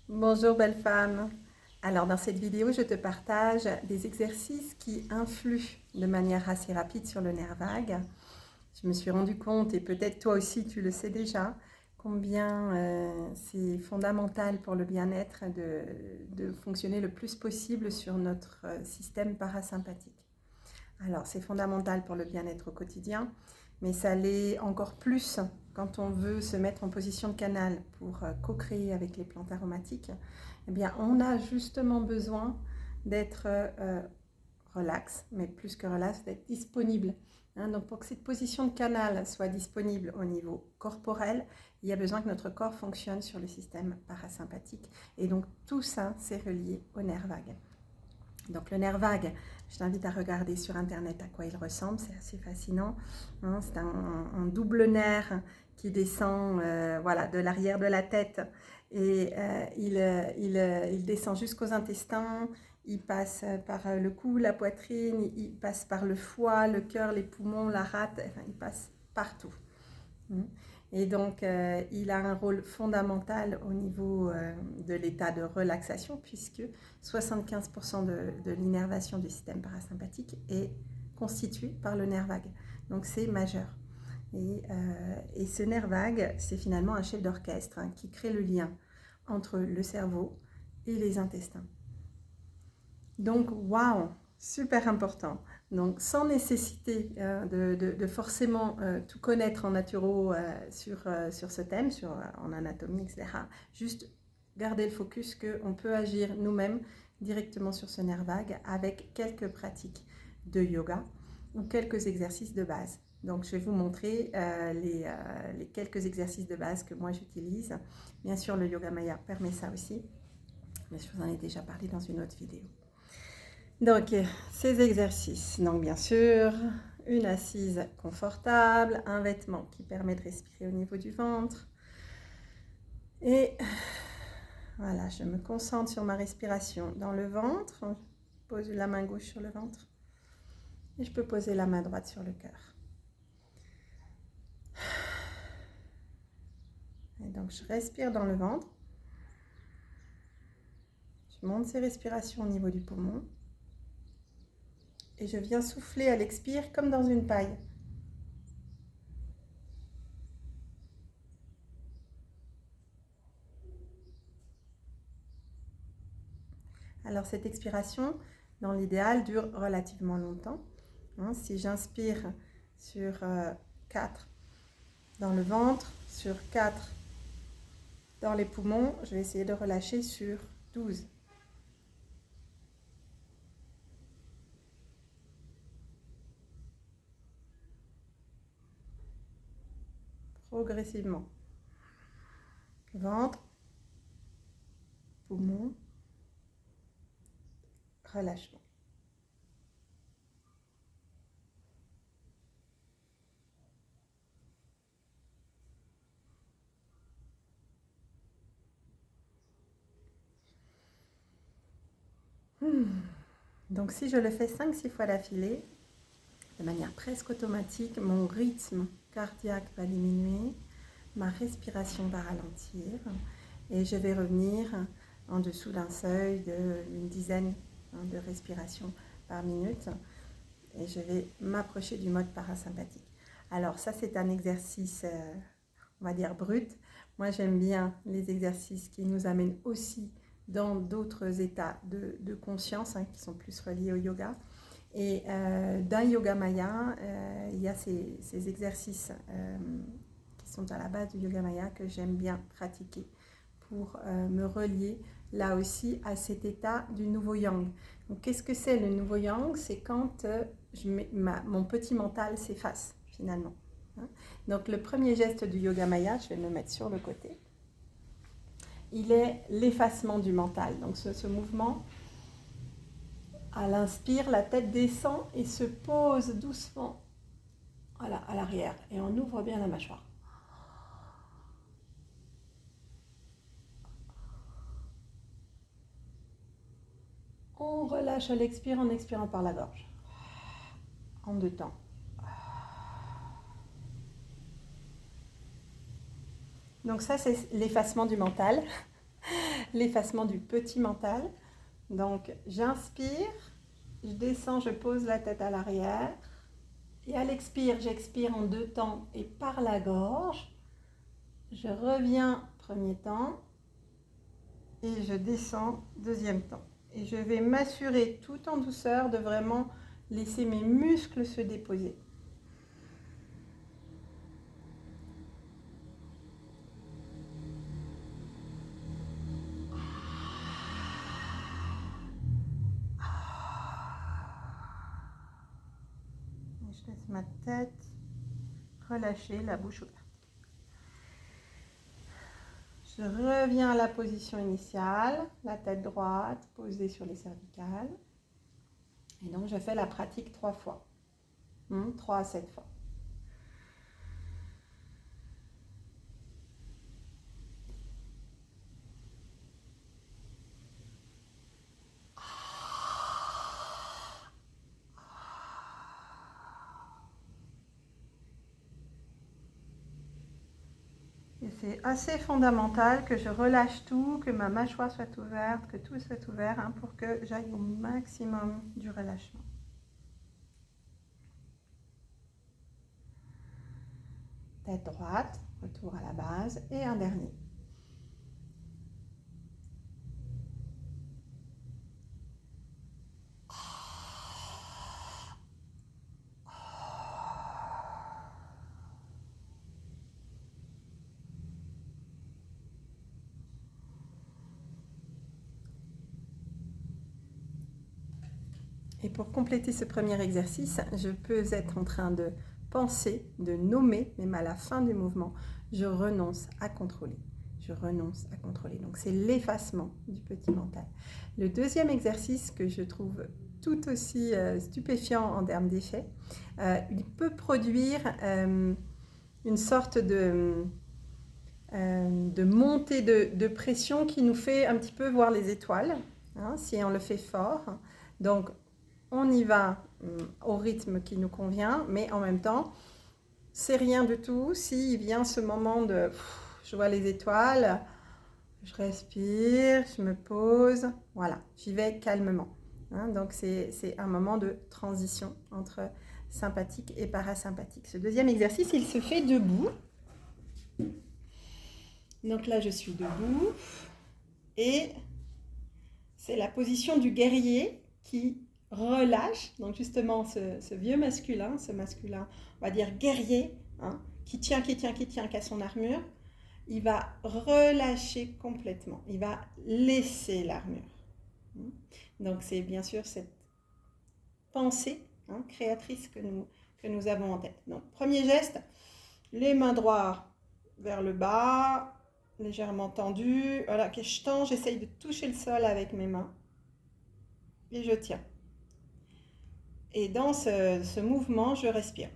Bonjour belle femme. Alors dans cette vidéo, je te partage des exercices qui influent de manière assez rapide sur le nerf vague. Je me suis rendu compte, et peut-être toi aussi tu le sais déjà, combien c'est fondamental pour le bien-être de fonctionner le plus possible sur notre système parasympathique. Alors c'est fondamental pour le bien-être au quotidien, mais ça l'est encore plus quand on veut se mettre en position de canal pour co-créer avec les plantes aromatiques. Eh bien, on a justement besoin d'être relax, mais plus que relax, d'être disponible. Donc pour que cette position de canal soit disponible au niveau corporel, il y a besoin que notre corps fonctionne sur le système parasympathique. Et donc tout ça, c'est relié au nerf vague. Donc le nerf vague, je t'invite à regarder sur internet à quoi il ressemble, c'est assez fascinant. C'est un double nerf qui descend voilà, de l'arrière de la tête et il descend jusqu'aux intestins, il passe par le cou, la poitrine, il passe par le foie, le cœur, les poumons, la rate, enfin il passe partout. Et donc, il a un rôle fondamental au niveau de l'état de relaxation, puisque 75% de l'innervation du système parasympathique est constituée par le nerf vague. Donc, c'est majeur. Et ce nerf vague, c'est finalement un chef d'orchestre qui crée le lien entre le cerveau et les intestins. Donc, waouh, super important. Donc, sans nécessité de forcément tout connaître en naturo sur ce thème, en anatomie, etc. Juste garder le focus qu'on peut agir nous-mêmes directement sur ce nerf vague avec quelques pratiques de yoga ou quelques exercices de base. Donc, je vais vous montrer les quelques exercices de base que moi j'utilise. Bien sûr, le yoga maya permet ça aussi, mais je vous en ai déjà parlé dans une autre vidéo. Donc, ces exercices, donc bien sûr, une assise confortable, un vêtement qui permet de respirer au niveau du ventre. Et voilà, je me concentre sur ma respiration dans le ventre. Je pose la main gauche sur le ventre. Et je peux poser la main droite sur le cœur. Et donc, je respire dans le ventre. Je monte ces respirations au niveau du poumon. Et je viens souffler à l'expire comme dans une paille. Alors cette expiration, dans l'idéal, dure relativement longtemps. Si j'inspire sur 4 dans le ventre, sur 4 dans les poumons, je vais essayer de relâcher sur 12. Progressivement. Ventre, poumon, relâchement. Donc si je le fais 5-6 fois d'affilée, de manière presque automatique, mon rythme cardiaque va diminuer, ma respiration va ralentir et je vais revenir en dessous d'un seuil d'une dizaine de respirations par minute et je vais m'approcher du mode parasympathique. Alors ça c'est un exercice, on va dire brut. Moi j'aime bien les exercices qui nous amènent aussi dans d'autres états de conscience qui sont plus reliés au yoga. Et dans Yoga Maya, il y a ces exercices qui sont à la base du Yoga Maya que j'aime bien pratiquer pour me relier là aussi à cet état du nouveau yang. Donc qu'est-ce que c'est le nouveau yang? C'est quand mon petit mental s'efface finalement. Donc le premier geste du Yoga Maya, je vais me mettre sur le côté, il est l'effacement du mental. Donc ce mouvement, à l'inspire, la tête descend et se pose doucement voilà, à l'arrière. Et on ouvre bien la mâchoire. On relâche à l'expire en expirant par la gorge. En 2 temps. Donc ça, c'est l'effacement du mental. l'effacement du petit mental. Donc, j'inspire, je descends, je pose la tête à l'arrière. Et à l'expire, j'expire en 2 temps et par la gorge. Je reviens premier temps et je descends deuxième temps. Et je vais m'assurer tout en douceur de vraiment laisser mes muscles se déposer. Je laisse ma tête relâcher, la bouche ouverte. Je reviens à la position initiale, la tête droite posée sur les cervicales. Et donc, je fais la pratique 3 fois. 3 à 7 fois. Et c'est assez fondamental que je relâche tout, que ma mâchoire soit ouverte, que tout soit ouvert pour que j'aille au maximum du relâchement. Tête droite, retour à la base et un dernier. Et pour compléter ce premier exercice, je peux être en train de penser, de nommer, même à la fin du mouvement, je renonce à contrôler. Je renonce à contrôler. Donc c'est l'effacement du petit mental. Le deuxième exercice que je trouve tout aussi stupéfiant en termes d'effet, il peut produire une sorte de montée de pression qui nous fait un petit peu voir les étoiles, si on le fait fort. Donc on y va au rythme qui nous convient, mais en même temps, c'est rien du tout s'il vient ce moment de je vois les étoiles, je respire, je me pose, voilà, j'y vais calmement. Donc c'est un moment de transition entre sympathique et parasympathique. Ce deuxième exercice, il se fait debout. Donc là, je suis debout et c'est la position du guerrier qui relâche, donc justement ce vieux masculin, ce masculin, on va dire guerrier, qui tient qu'à son armure, il va relâcher complètement, il va laisser l'armure. Donc c'est bien sûr cette pensée créatrice que nous avons en tête. Donc premier geste, les mains droites vers le bas, légèrement tendues, voilà, que je tends, j'essaye de toucher le sol avec mes mains et je tiens. Et dans ce mouvement, je respire.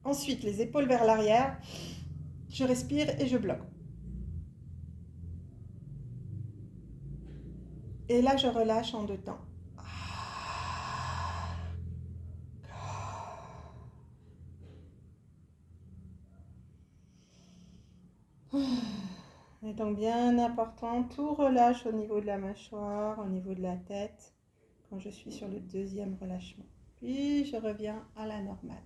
Ensuite, les épaules vers l'arrière, je respire et je bloque. Et là, je relâche en 2 temps. Et donc bien important, tout relâche au niveau de la mâchoire, au niveau de la tête, quand je suis sur le deuxième relâchement. Puis je reviens à la normale.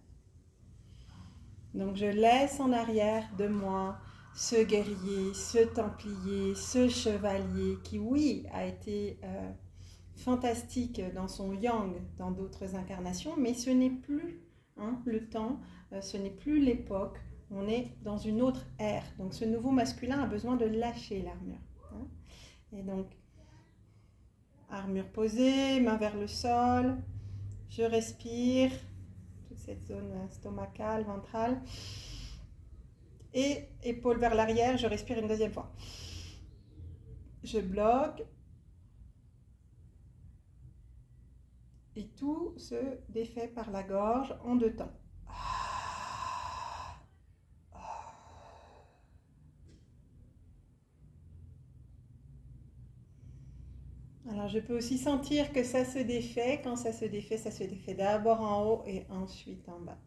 Donc je laisse en arrière de moi ce guerrier, ce templier, ce chevalier qui, oui, a été fantastique dans son yang, dans d'autres incarnations, mais ce n'est plus le temps, ce n'est plus l'époque, on est dans une autre ère. Donc ce nouveau masculin a besoin de lâcher l'armure. Et donc, armure posée, main vers le sol, je respire, toute cette zone stomacale, ventrale, et épaules vers l'arrière, je respire une deuxième fois. Je bloque. Et tout se défait par la gorge en 2 temps. Alors je peux aussi sentir que ça se défait. Quand ça se défait d'abord en haut et ensuite en bas.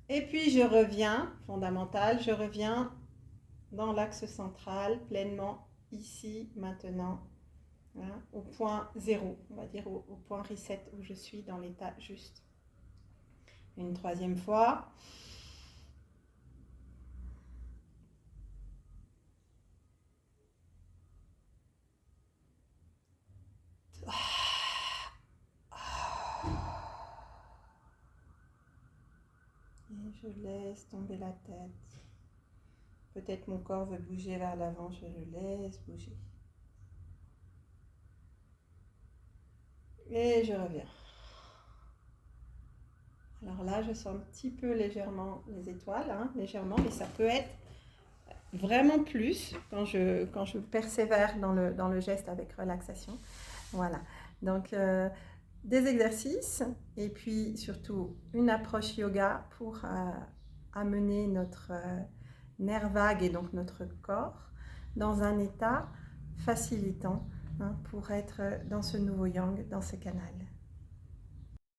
Et puis je reviens, fondamental, je reviens dans l'axe central, pleinement ici, maintenant, hein, au point 0, on va dire au point reset où je suis dans l'état juste. Une troisième fois. Et je laisse tomber la tête. Peut-être mon corps veut bouger vers l'avant, je le laisse bouger. Et je reviens. Alors là, je sens un petit peu légèrement les étoiles, hein, légèrement, mais ça peut être vraiment plus quand je persévère dans le geste avec relaxation. Voilà. Donc, des exercices et puis surtout une approche yoga pour amener notre nerf vague et donc notre corps dans un état facilitant, hein, pour être dans ce nouveau yang, dans ce canal.